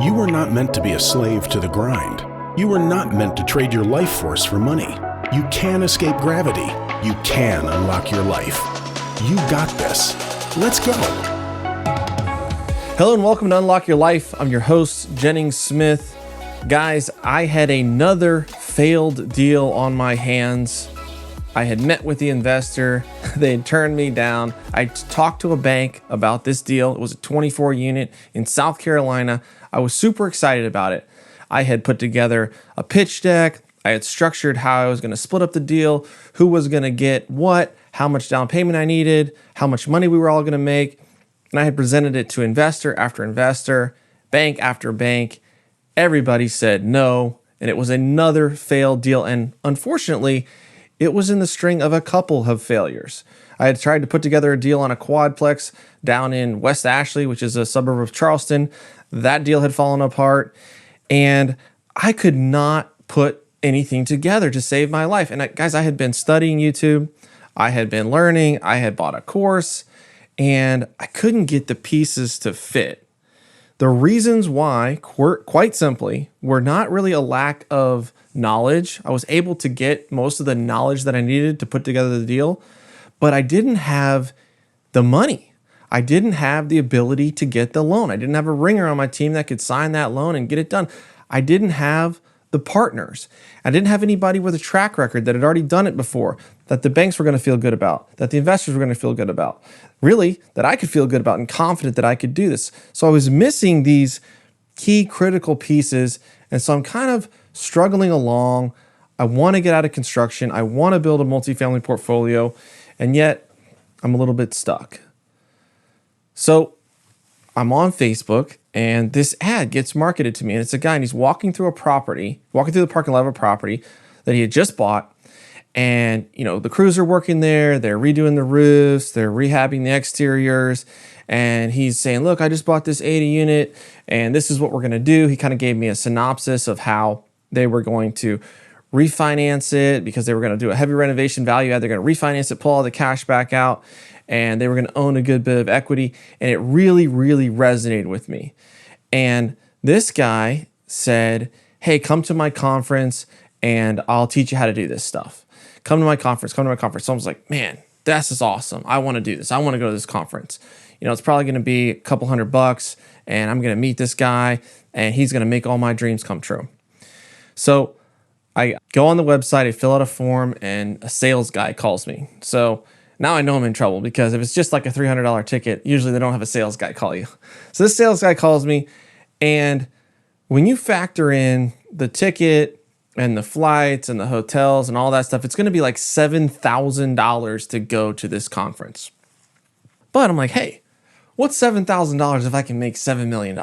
You were not meant to be a slave to the grind. You were not meant to trade your life force for money. You can escape gravity. You can unlock your life. You got this. Let's go. Hello and welcome to Unlock Your Life. I'm your host, Jennings Smith. Guys, I had another failed deal on my hands. I had met with the investor. They had turned me down. I talked to a bank about this deal. It was a 24 unit in South Carolina. I was super excited about it. I had put together a pitch deck. I had structured how I was going to split up the deal, who was going to get what, how much down payment I needed, how much money we were all going to make. And I had presented it to investor after investor, bank after bank. Everybody said no, and it was another failed deal. And unfortunately, it was in the string of a couple of failures. I had tried to put together a deal on a quadplex down in West Ashley, which is a suburb of Charleston. That deal had fallen apart, and I could not put anything together to save my life. And guys, I had been studying YouTube. I had been learning. I had bought a course, and I couldn't get the pieces to fit. The reasons why, quite simply, were not really a lack of knowledge. I was able to get most of the knowledge that I needed to put together the deal, but I didn't have the money. I didn't have the ability to get the loan. I didn't have a ringer on my team that could sign that loan and get it done. I didn't have the partners. I didn't have anybody with a track record that had already done it before, that the banks were going to feel good about, that the investors were going to feel good about, really, that I could feel good about and confident that I could do this. So I was missing these key critical pieces, and so I'm kind of struggling along. I want to get out of construction. I want to build a multifamily portfolio, and yet I'm a little bit stuck. So I'm on Facebook, and this ad gets marketed to me, and it's a guy, and he's walking through the parking lot of a property that he had just bought. And, the crews are working there. They're redoing the roofs. They're rehabbing the exteriors. And he's saying, look, I just bought this 80 unit, and this is what we're going to do. He kind of gave me a synopsis of how they were going to refinance it because they were going to do a heavy renovation value add. They're going to refinance it, pull all the cash back out, and they were going to own a good bit of equity. And it really, really resonated with me. And this guy said, hey, come to my conference and I'll teach you how to do this stuff. Come to my conference. So I was like, man, this is awesome. I want to do this. I want to go to this conference. It's probably going to be a couple $100 and I'm going to meet this guy and he's going to make all my dreams come true. So I go on the website, I fill out a form, and a sales guy calls me. So now I know I'm in trouble because if it's just like a $300 ticket, usually they don't have a sales guy call you. So this sales guy calls me, and when you factor in the ticket and the flights and the hotels and all that stuff, it's going to be like $7,000 to go to this conference. But I'm like, hey, what's $7,000 if I can make $7 million?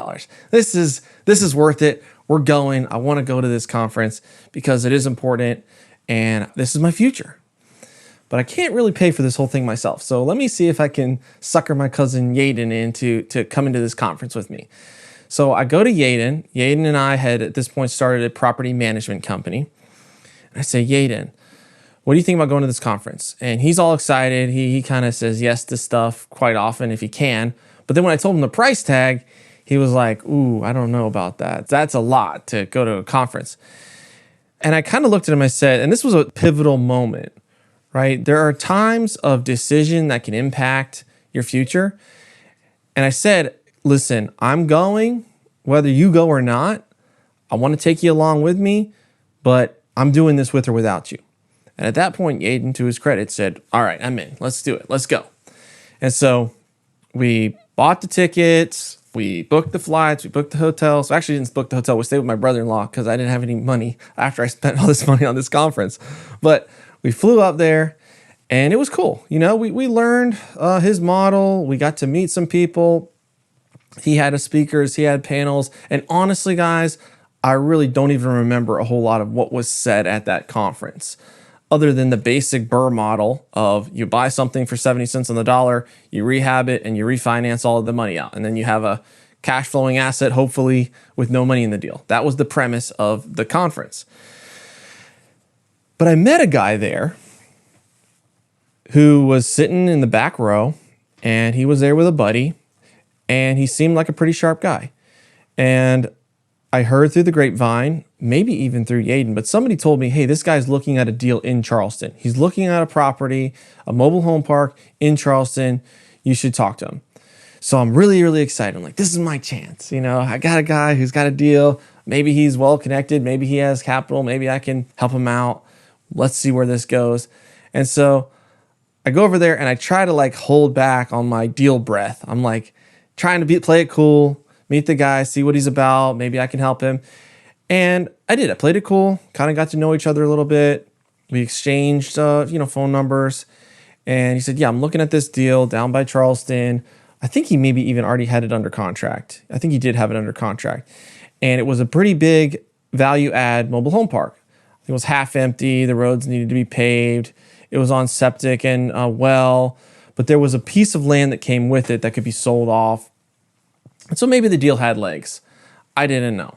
This is worth it. We're going. I want to go to this conference because it is important, and this is my future. But I can't really pay for this whole thing myself. So let me see if I can sucker my cousin Yaden to come into this conference with me. So I go to Yaden. Yaden and I had at this point started a property management company. And I say, Yaden, what do you think about going to this conference? And he's all excited. He kind of says yes to stuff quite often if he can. But then when I told him the price tag, he was like, ooh, I don't know about that. That's a lot to go to a conference. And I kind of looked at him, I said, and this was a pivotal moment. Right? There are times of decision that can impact your future. And I said, listen, I'm going, whether you go or not. I want to take you along with me, but I'm doing this with or without you. And at that point, Yaden, to his credit, said, all right, I'm in. Let's do it. Let's go. And so we bought the tickets. We booked the flights. We booked the hotels. So I actually didn't book the hotel. We stayed with my brother-in-law because I didn't have any money after I spent all this money on this conference. But we flew up there, and it was cool. We learned his model. We got to meet some people. He had speakers. He had panels. And honestly, guys, I really don't even remember a whole lot of what was said at that conference, other than the basic Burr model of you buy something for 70 cents on the dollar, you rehab it, and you refinance all of the money out. And then you have a cash flowing asset, hopefully with no money in the deal. That was the premise of the conference. But I met a guy there who was sitting in the back row, and he was there with a buddy, and he seemed like a pretty sharp guy. And I heard through the grapevine, maybe even through Yaden, but somebody told me, hey, this guy's looking at a deal in Charleston. He's looking at a property, a mobile home park in Charleston. You should talk to him. So I'm really, really excited. I'm like, this is my chance. I got a guy who's got a deal. Maybe he's well connected. Maybe he has capital. Maybe I can help him out. Let's see where this goes. And so I go over there and I try to hold back on my deal breath. I'm trying to play it cool, meet the guy, see what he's about. Maybe I can help him. And I did. I played it cool, kind of got to know each other a little bit. We exchanged, phone numbers. And he said, yeah, I'm looking at this deal down by Charleston. I think he maybe even already had it under contract. I think he did have it under contract. And it was a pretty big value add mobile home park. It was half empty. The roads needed to be paved. It was on septic and well, but there was a piece of land that came with it that could be sold off. And so maybe the deal had legs. I didn't know.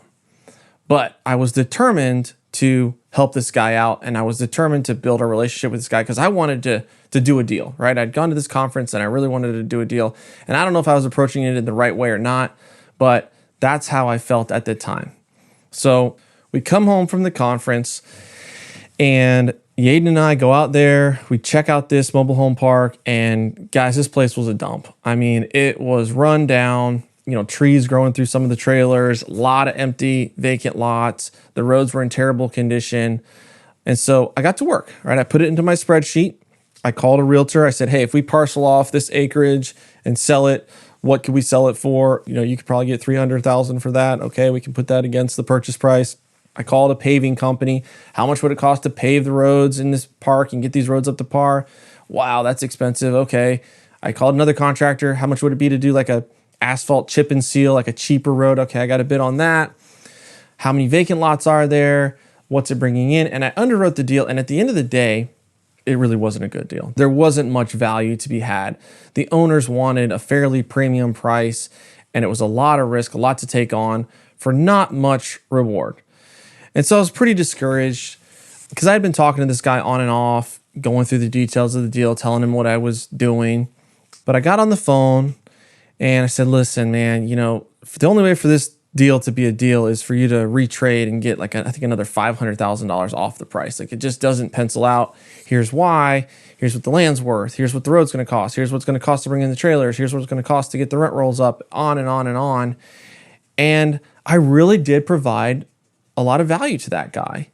But I was determined to help this guy out, and I was determined to build a relationship with this guy because I wanted to do a deal, right? I'd gone to this conference and I really wanted to do a deal. And I don't know if I was approaching it in the right way or not, but that's how I felt at the time. So we come home from the conference and Yaden and I go out there, we check out this mobile home park, and guys, this place was a dump. I mean, it was run down, trees growing through some of the trailers, a lot of empty, vacant lots. The roads were in terrible condition. And so I got to work, right? I put it into my spreadsheet. I called a realtor. I said, hey, if we parcel off this acreage and sell it, what could we sell it for? You could probably get $300,000 for that. Okay, we can put that against the purchase price. I called a paving company. How much would it cost to pave the roads in this park and get these roads up to par? Wow, that's expensive. Okay. I called another contractor. How much would it be to do a asphalt chip and seal, a cheaper road? Okay, I got a bid on that. How many vacant lots are there? What's it bringing in? And I underwrote the deal. And at the end of the day, it really wasn't a good deal. There wasn't much value to be had. The owners wanted a fairly premium price, and it was a lot of risk, a lot to take on for not much reward. And so I was pretty discouraged because I had been talking to this guy on and off, going through the details of the deal, telling him what I was doing. But I got on the phone and I said, listen, man, the only way for this deal to be a deal is for you to retrade and get I think another $500,000 off the price. It just doesn't pencil out. Here's why. Here's what the land's worth. Here's what the road's going to cost. Here's what's going to cost to bring in the trailers. Here's what it's going to cost to get the rent rolls up, on and on and on. And I really did provide a lot of value to that guy.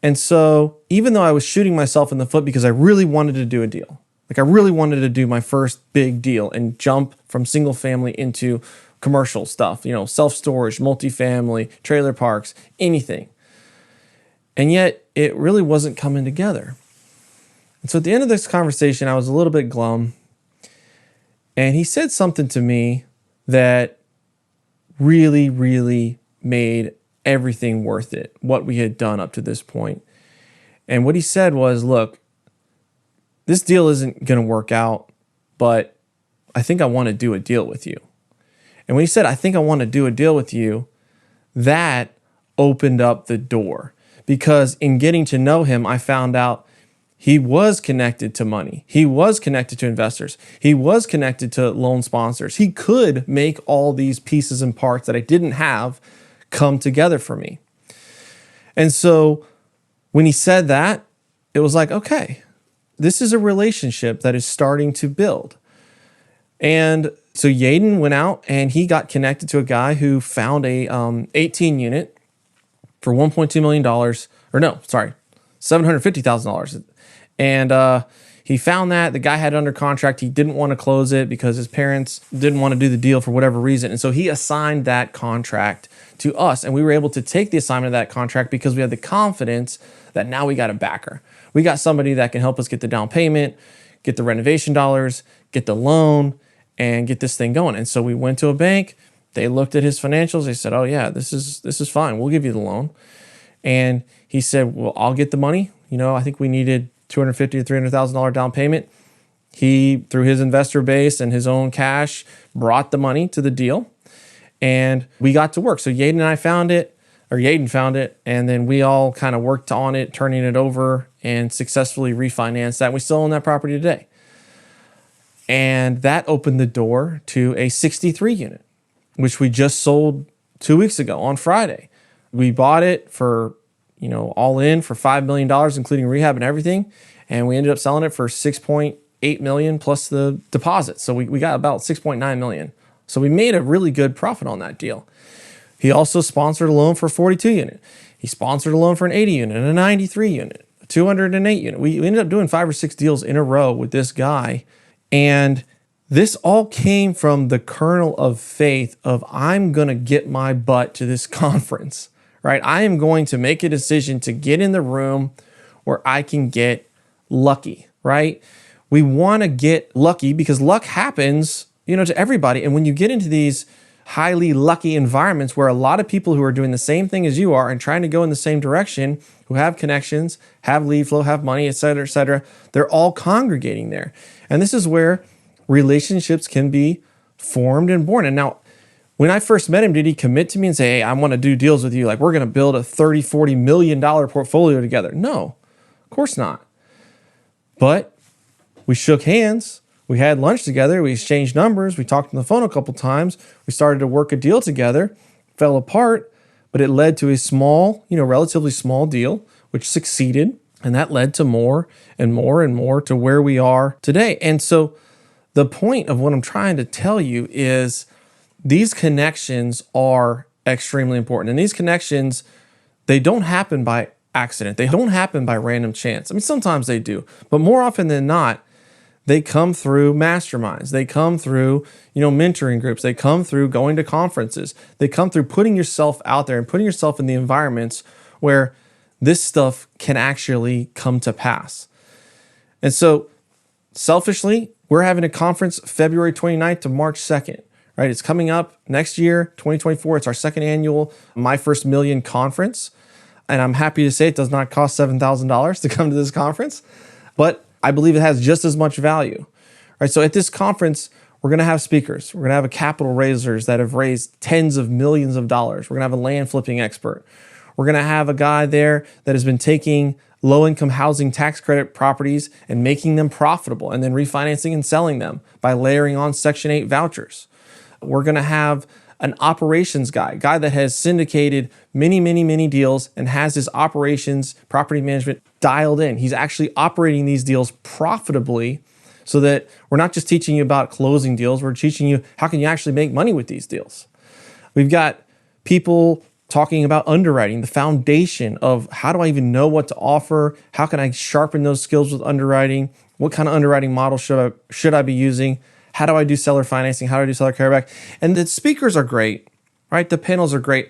And so even though I was shooting myself in the foot because I really wanted to do a deal, I really wanted to do my first big deal and jump from single family into commercial stuff, self-storage, multifamily, trailer parks, anything. And yet it really wasn't coming together. And so at the end of this conversation, I was a little bit glum. And he said something to me that really, really made everything worth it, what we had done up to this point. And what he said was, look, this deal isn't going to work out, but I think I want to do a deal with you. And when he said, I think I want to do a deal with you, that opened up the door. Because in getting to know him, I found out he was connected to money. He was connected to investors. He was connected to loan sponsors. He could make all these pieces and parts that I didn't have come together for me. And so when he said that, it was okay, this is a relationship that is starting to build. And so Yaden went out and he got connected to a guy who found a 18 unit for $1.2 million, or no, sorry, $750,000. And he found that the guy had it under contract. He didn't want to close it because his parents didn't want to do the deal for whatever reason. And so he assigned that contract to us. And we were able to take the assignment of that contract because we had the confidence that now we got a backer. We got somebody that can help us get the down payment, get the renovation dollars, get the loan, and get this thing going. And so we went to a bank. They looked at his financials. They said, oh yeah, this is fine. We'll give you the loan. And he said, well, I'll get the money. I think we needed $250,000 to $300,000 down payment. He, through his investor base and his own cash, brought the money to the deal. And we got to work. So Yaden found it, and then we all kind of worked on it, turning it over, and successfully refinanced that. We still own that property today. And that opened the door to a 63 unit, which we just sold 2 weeks ago on Friday. We bought it for, all in for $5 million, including rehab and everything. And we ended up selling it for $6.8 million plus the deposit. So we got about $6.9 million. So we made a really good profit on that deal. He also sponsored a loan for a 42 unit. He sponsored a loan for an 80 unit and a 93 unit, a 208 unit. We ended up doing 5 or 6 deals in a row with this guy. And this all came from the kernel of faith of I'm going to get my butt to this conference, right? I am going to make a decision to get in the room where I can get lucky, right? We want to get lucky because luck happens, to everybody. And when you get into these highly lucky environments where a lot of people who are doing the same thing as you are and trying to go in the same direction, who have connections, have lead flow, have money, et cetera, they're all congregating there. And this is where relationships can be formed and born. And now, when I first met him, did he commit to me and say, hey, I want to do deals with you? Like, we're going to build a $30, $40 million portfolio together. No, of course not. But we shook hands. We had lunch together. We exchanged numbers. We talked on the phone a couple times. We started to work a deal together. Fell apart, but it led to a small, relatively small deal, which succeeded. And that led to more and more and more to where we are today. And so the point of what I'm trying to tell you is these connections are extremely important. And these connections, they don't happen by accident. They don't happen by random chance. I mean, sometimes they do, but more often than not, they come through masterminds. They come through, mentoring groups. They come through going to conferences. They come through putting yourself out there and putting yourself in the environments where this stuff can actually come to pass. And so selfishly, we're having a conference February 29th to March 2nd, right? It's coming up next year, 2024. It's our second annual My First Million conference. And I'm happy to say it does not cost $7,000 to come to this conference, but I believe it has just as much value, right? So at this conference, we're going to have speakers. We're going to have a capital raisers that have raised tens of millions of dollars. We're going to have a land flipping expert. We're going to have a guy there that has been taking low-income housing tax credit properties and making them profitable and then refinancing and selling them by layering on Section 8 vouchers. We're going to have an operations guy that has syndicated many deals and has his operations, property management dialed in. He's actually operating these deals profitably so that we're not just teaching you about closing deals, we're teaching you how can you actually make money with these deals. We've got people talking about underwriting, the foundation of how do I even know what to offer? How can I sharpen those skills with underwriting? What kind of underwriting model should I be using? How do I do seller financing? How do I do seller carryback? And the speakers are great, right? The panels are great,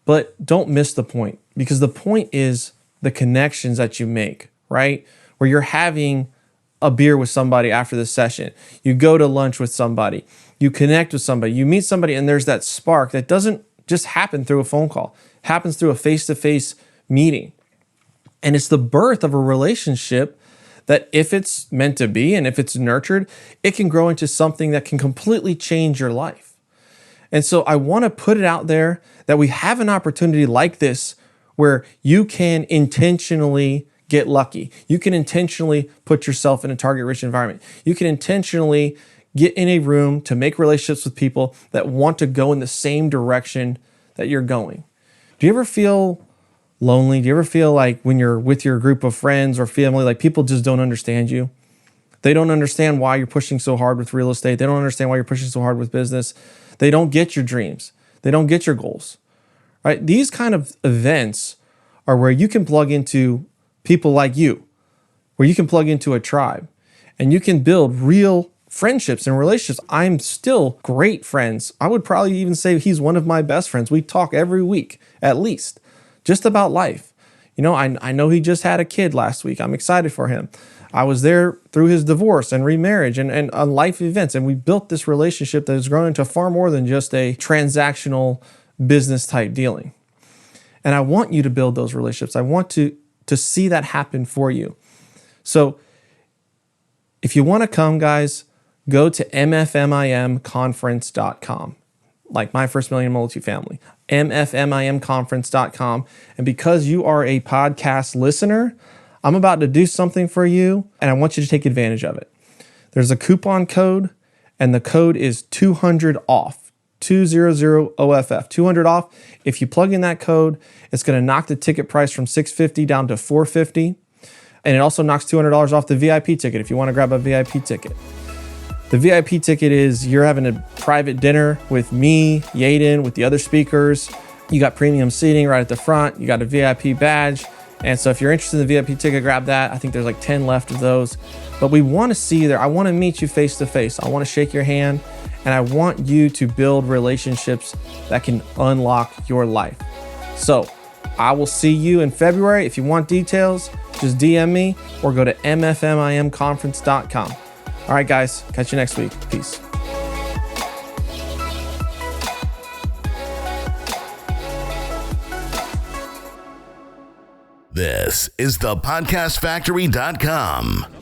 but don't miss the point because the point is the connections that you make, right? Where you're having a beer with somebody after the session. You go to lunch with somebody. You connect with somebody. You meet somebody and there's that spark that doesn't just happen through a phone call. It happens through a face-to-face meeting. And it's the birth of a relationship that if it's meant to be and if it's nurtured, it can grow into something that can completely change your life. And so I want to put it out there that we have an opportunity like this where you can intentionally get lucky. You can intentionally put yourself in a target-rich environment. You can intentionally get in a room to make relationships with people that want to go in the same direction that you're going. Do you ever feel lonely? Do you ever feel like when you're with your group of friends or family, like people just don't understand you? They don't understand why you're pushing so hard with real estate. They don't understand why you're pushing so hard with business. They don't get your dreams. They don't get your goals, right? These kind of events are where you can plug into people like you, where you can plug into a tribe and you can build real friendships and relationships. I'm still great friends. I would probably even say he's one of my best friends. We talk every week, at least, just about life. I know he just had a kid last week. I'm excited for him. I was there through his divorce and remarriage and on life events. And we built this relationship that has grown into far more than just a transactional business type dealing. And I want you to build those relationships. I want to see that happen for you. So if you want to come, guys, go to mfmimconference.com, like My First Million Multifamily, mfmimconference.com. And because you are a podcast listener, I'm about to do something for you, and I want you to take advantage of it. There's a coupon code, and the code is 200 off, 200OFF, 200 off. If you plug in that code, it's going to knock the ticket price from $650 down to $450. And it also knocks $200 off the VIP ticket if you want to grab a VIP ticket. The VIP ticket is you're having a private dinner with me, Yaden, with the other speakers. You got premium seating right at the front. You got a VIP badge. And so if you're interested in the VIP ticket, grab that. I think there's like 10 left of those. But we want to see you there. I want to meet you face to face. I want to shake your hand. And I want you to build relationships that can unlock your life. So I will see you in February. If you want details, just DM me or go to mfmimconference.com. All right, guys, catch you next week. Peace. This is thepodcastfactory.com.